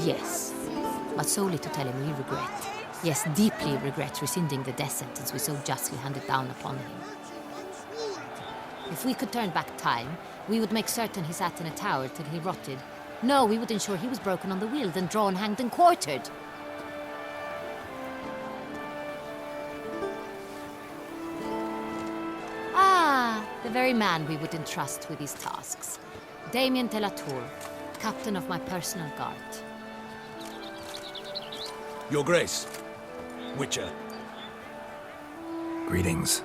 Yes, but solely to tell him we regret. Yes, deeply regret rescinding the death sentence we so justly handed down upon him. If we could turn back time, we would make certain he sat in a tower till he rotted. No, we would ensure he was broken on the wheel, then drawn, hanged, and quartered. Ah, the very man we would entrust with these tasks. Damien de la Tour, captain of my personal guard. Your Grace, Witcher. Greetings.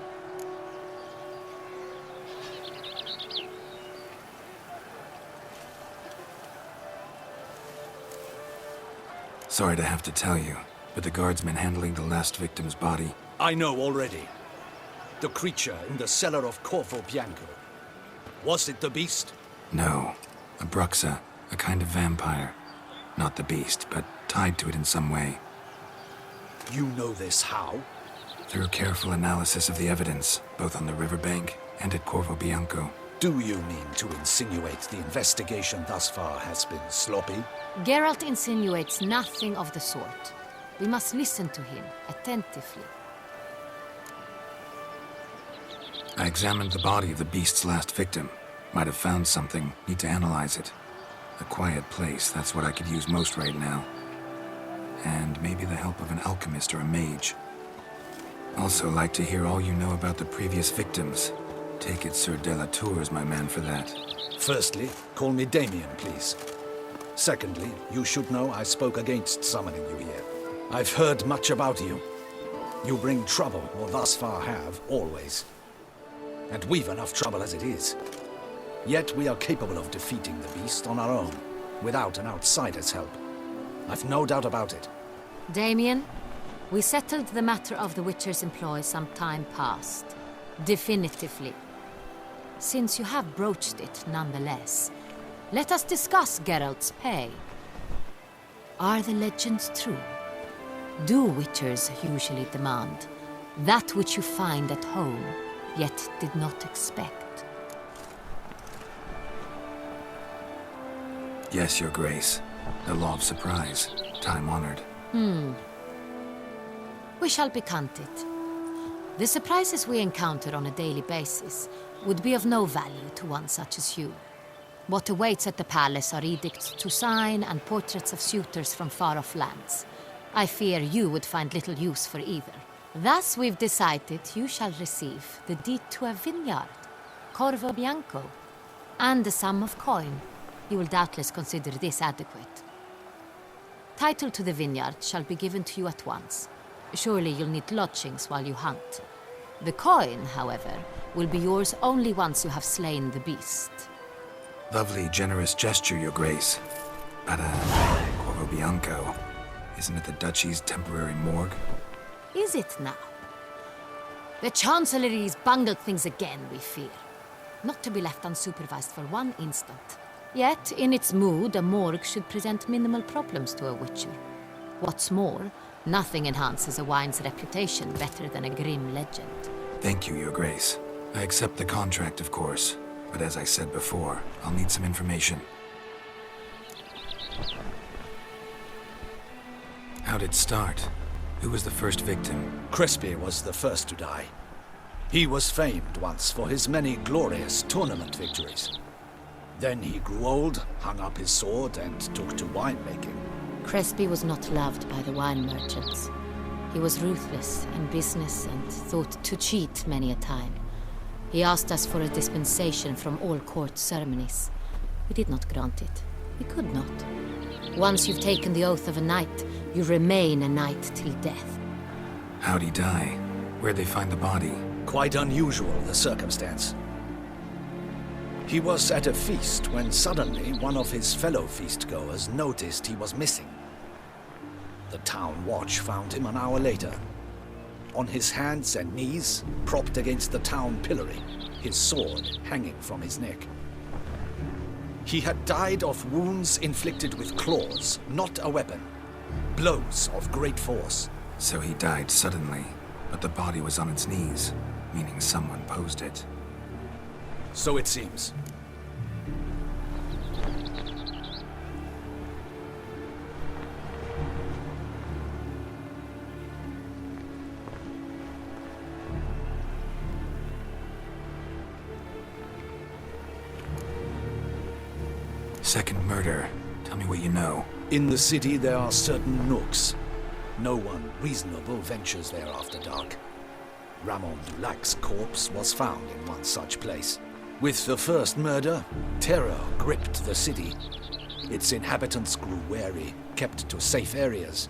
Sorry to have to tell you, but the guardsmen handling the last victim's body... I know already. The creature in the cellar of Corvo Bianco. Was it the beast? No. A Bruxa, a kind of vampire. Not the beast, but tied to it in some way. You know this how? Through careful analysis of the evidence, both on the riverbank and at Corvo Bianco. Do you mean to insinuate the investigation thus far has been sloppy? Geralt insinuates nothing of the sort. We must listen to him attentively. I examined the body of the beast's last victim. Might have found something. Need to analyze it. A quiet place, that's what I could use most right now. And maybe the help of an alchemist or a mage. Also like to hear all you know about the previous victims. Take it Sir de la Tour is my man for that. Firstly, call me Damien, please. Secondly, you should know I spoke against summoning you here. I've heard much about you. You bring trouble, or thus far have, always. And we've enough trouble as it is. Yet we are capable of defeating the beast on our own, without an outsider's help. I've no doubt about it. Damien, we settled the matter of the Witcher's employ some time past. Definitively. Since you have broached it nonetheless, let us discuss Geralt's pay. Are the legends true? Do Witchers usually demand that which you find at home, yet did not expect? Yes, Your Grace. The law of surprise. Time-honored. We shall becant it. The surprises we encounter on a daily basis would be of no value to one such as you. What awaits at the palace are edicts to sign and portraits of suitors from far-off lands. I fear you would find little use for either. Thus we've decided you shall receive the deed to a vineyard, Corvo Bianco, and a sum of coin. You will doubtless consider this adequate. Title to the vineyard shall be given to you at once. Surely you'll need lodgings while you hunt. The coin, however, will be yours only once you have slain the beast. Lovely, generous gesture, Your Grace. But, Corvo Bianco, isn't it the Duchy's temporary morgue? Is it now? The Chancellery's bungled things again, we fear. Not to be left unsupervised for one instant. Yet, in its mood, a morgue should present minimal problems to a Witcher. What's more, nothing enhances a wine's reputation better than a grim legend. Thank you, Your Grace. I accept the contract, of course. But as I said before, I'll need some information. How'd it start? Who was the first victim? Crespi was the first to die. He was famed once for his many glorious tournament victories. Then he grew old, hung up his sword, and took to winemaking. Crespi was not loved by the wine merchants. He was ruthless in business and thought to cheat many a time. He asked us for a dispensation from all court ceremonies. We did not grant it. We could not. Once you've taken the oath of a knight, you remain a knight till death. How'd he die? Where'd they find the body? Quite unusual, the circumstance. He was at a feast when suddenly one of his fellow feastgoers noticed he was missing. The town watch found him an hour later. On his hands and knees, propped against the town pillory, his sword hanging from his neck. He had died of wounds inflicted with claws, not a weapon. Blows of great force. So he died suddenly, but the body was on its knees, meaning someone posed it. So it seems. Second murder. Tell me what you know. In the city, there are certain nooks. No one reasonable ventures there after dark. Ramon Dulac's corpse was found in one such place. With the first murder, terror gripped the city. Its inhabitants grew wary, kept to safe areas.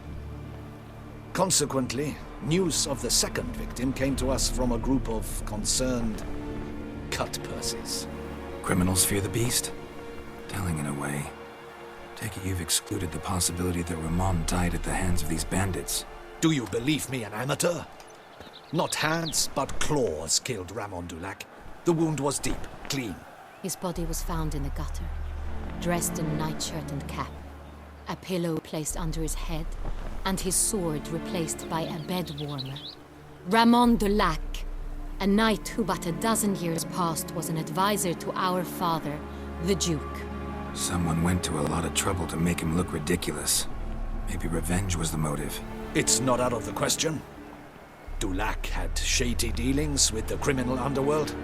Consequently, news of the second victim came to us from a group of concerned cut-purses. Criminals fear the beast? Telling in a way. Take it you've excluded the possibility that Ramon died at the hands of these bandits. Do you believe me an amateur? Not hands, but claws killed Ramon Dulac. The wound was deep, clean. His body was found in the gutter, dressed in nightshirt and cap, a pillow placed under his head, and his sword replaced by a bed warmer. Ramon Dulac, a knight who but a dozen years past was an advisor to our father, the Duke. Someone went to a lot of trouble to make him look ridiculous. Maybe revenge was the motive. It's not out of the question. Dulac had shady dealings with the criminal underworld,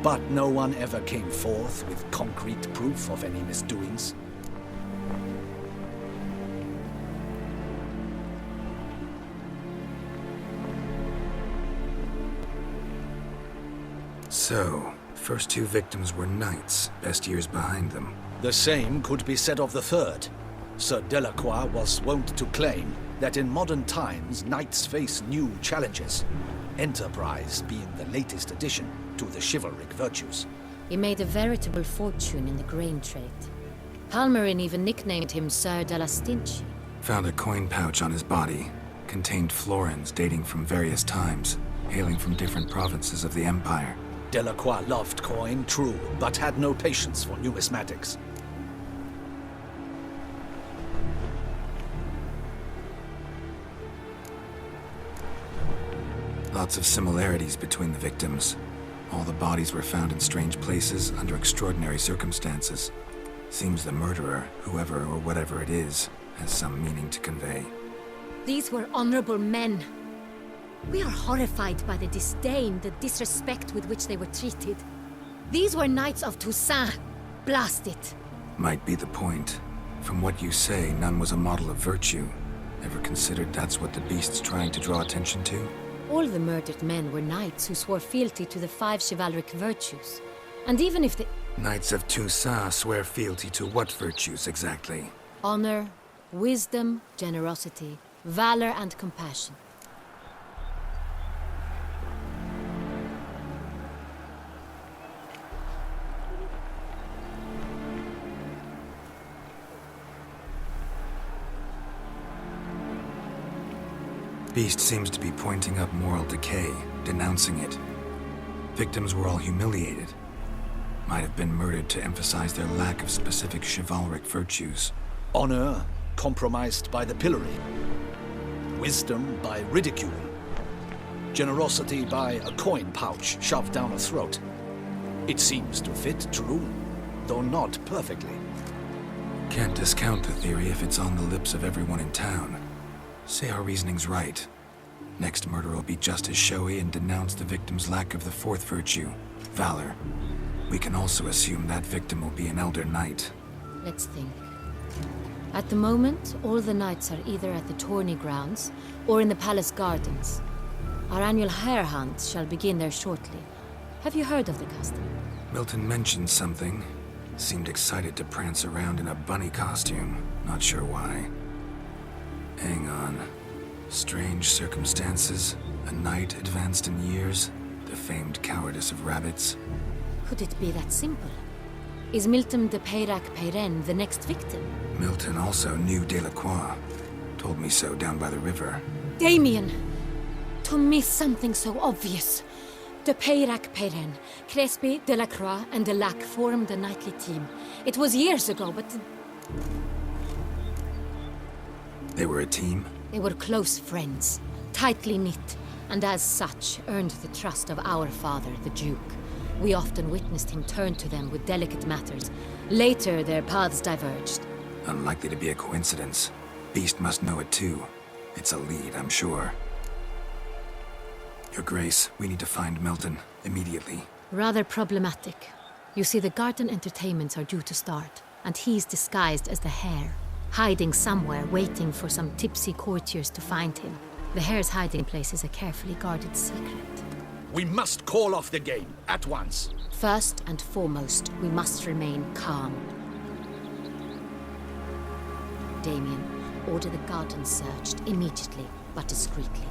but no one ever came forth with concrete proof of any misdoings. So, first two victims were knights, best years behind them. The same could be said of the third. Sir Delacroix was wont to claim that in modern times knights face new challenges, enterprise being the latest addition to the chivalric virtues. He made a veritable fortune in the grain trade. Palmerin even nicknamed him Sir de la Stinchi. Found a coin pouch on his body. Contained florins dating from various times, hailing from different provinces of the Empire. Delacroix loved coin, true, but had no patience for numismatics. Lots of similarities between the victims. All the bodies were found in strange places under extraordinary circumstances. Seems the murderer, whoever or whatever it is, has some meaning to convey. These were honorable men. We are horrified by the disdain, the disrespect with which they were treated. These were knights of Toussaint. Blast it. Might be the point. From what you say, none was a model of virtue. Ever considered that's what the beast's trying to draw attention to? All the murdered men were knights who swore fealty to the 5 chivalric virtues. And even if the Knights of Toussaint swear fealty to what virtues exactly? honor, wisdom, generosity, valor, and compassion. Beast seems to be pointing up moral decay, denouncing it. Victims were all humiliated. Might have been murdered to emphasize their lack of specific chivalric virtues. Honor compromised by the pillory. Wisdom by ridicule. Generosity by a coin pouch shoved down a throat. It seems to fit true, though not perfectly. Can't discount the theory if it's on the lips of everyone in town. Say our reasoning's right. Next murder will be just as showy and denounce the victim's lack of the fourth virtue, valor. We can also assume that victim will be an elder knight. Let's think. At the moment, all the knights are either at the tourney grounds or in the palace gardens. Our annual hare hunt shall begin there shortly. Have you heard of the custom? Milton mentioned something. Seemed excited to prance around in a bunny costume. Not sure why. Hang on. Strange circumstances, a knight advanced in years, the famed cowardice of rabbits. Could it be that simple? Is Milton de Peyrac-Peyren the next victim? Milton also knew Delacroix. Told me so down by the river. Damien! To miss something so obvious. De Peyrac-Peyren, Crespi, Delacroix, and Delac formed a knightly team. It was years ago, but They were a team? they were close friends, tightly knit, and as such earned the trust of our father, the Duke. We often witnessed him turn to them with delicate matters. Later, their paths diverged. Unlikely to be a coincidence. Beast must know it too. It's a lead, I'm sure. Your Grace, we need to find Milton, immediately. Rather problematic. You see, the garden entertainments are due to start, and he's disguised as the Hare, hiding somewhere, waiting for some tipsy courtiers to find him. The Hare's hiding place is a carefully guarded secret. We must call off the game, at once. First and foremost, we must remain calm. Damien, order the gardens searched immediately, but discreetly.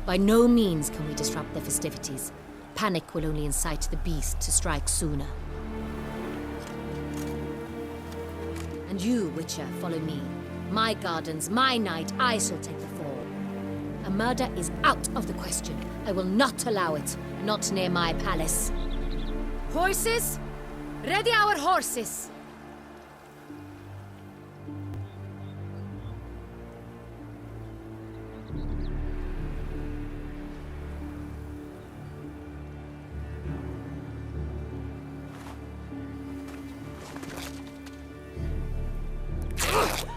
By no means can we disrupt the festivities. Panic will only incite the beast to strike sooner. And you, Witcher, follow me. My gardens, my night, I shall take the fall. A murder is out of the question. I will not allow it. Not near my palace. Horses? Ready our horses!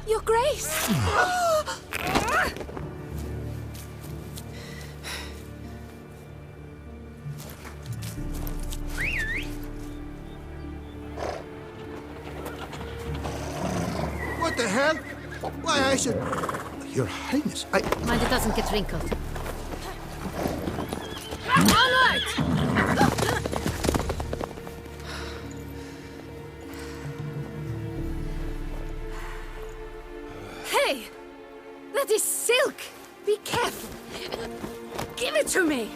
Your Grace! What the hell? Why, I should... Your Highness, Mind it doesn't get wrinkled. Onward! Hey! That is silk! Be careful! Give it to me!